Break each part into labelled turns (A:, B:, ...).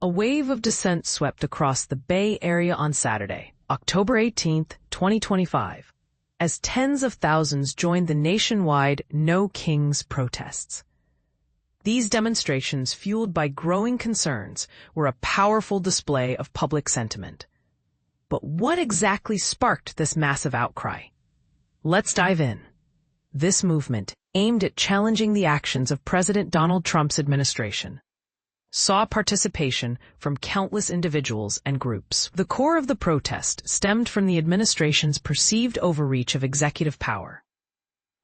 A: A wave of dissent swept across the Bay Area on Saturday, October 18, 2025, as tens of thousands joined the nationwide No Kings protests. These demonstrations, fueled by growing concerns, were a powerful display of public sentiment. But what exactly sparked this massive outcry? Let's dive in. This movement, aimed at challenging the actions of President Donald Trump's administration, saw participation from countless individuals and groups. The core of the protest stemmed from the administration's perceived overreach of executive power.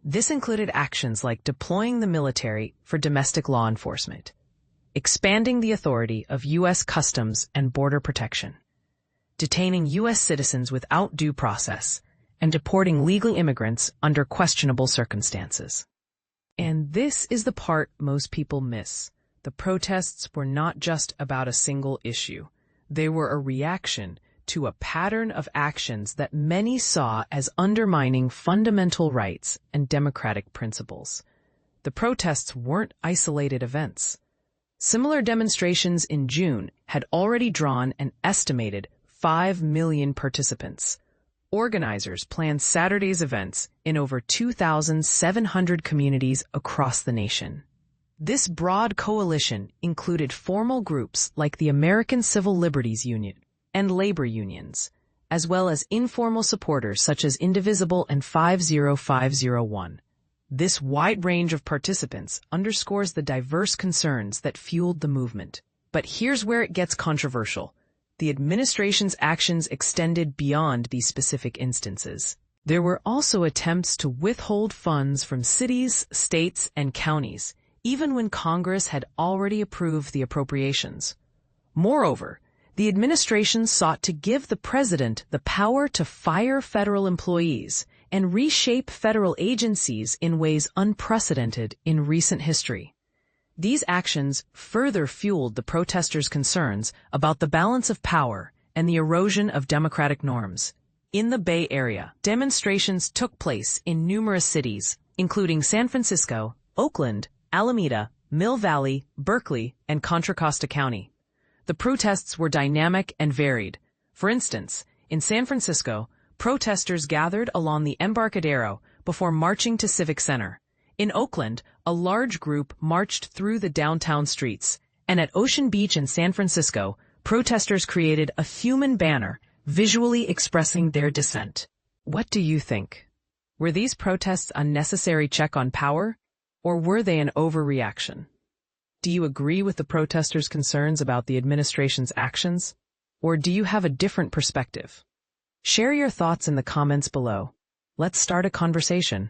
A: This included actions like deploying the military for domestic law enforcement, expanding the authority of U.S. Customs and Border Protection, detaining U.S. citizens without due process, and deporting legal immigrants under questionable circumstances. And this is the part most people miss. The protests were not just about a single issue. They were a reaction to a pattern of actions that many saw as undermining fundamental rights and democratic principles. The protests weren't isolated events. Similar demonstrations in June had already drawn an estimated 5 million participants. Organizers planned Saturday's events in over 2,700 communities across the nation. This broad coalition included formal groups like the American Civil Liberties Union and labor unions, as well as informal supporters such as Indivisible and 50501. This wide range of participants underscores the diverse concerns that fueled the movement. But here's where it gets controversial. The administration's actions extended beyond these specific instances. There were also attempts to withhold funds from cities, states, and counties, even when Congress had already approved the appropriations. Moreover, the administration sought to give the president the power to fire federal employees and reshape federal agencies in ways unprecedented in recent history. These actions further fueled the protesters' concerns about the balance of power and the erosion of democratic norms. In the Bay Area, demonstrations took place in numerous cities, including San Francisco, Oakland, Alameda, Mill Valley, Berkeley, and Contra Costa County. The protests were dynamic and varied. For instance, in San Francisco, protesters gathered along the Embarcadero before marching to Civic Center. In Oakland, a large group marched through the downtown streets, and at Ocean Beach in San Francisco, protesters created a human banner visually expressing their dissent. What do you think? Were these protests a necessary check on power, or were they an overreaction? Do you agree with the protesters' concerns about the administration's actions, or do you have a different perspective? Share your thoughts in the comments below. Let's start a conversation.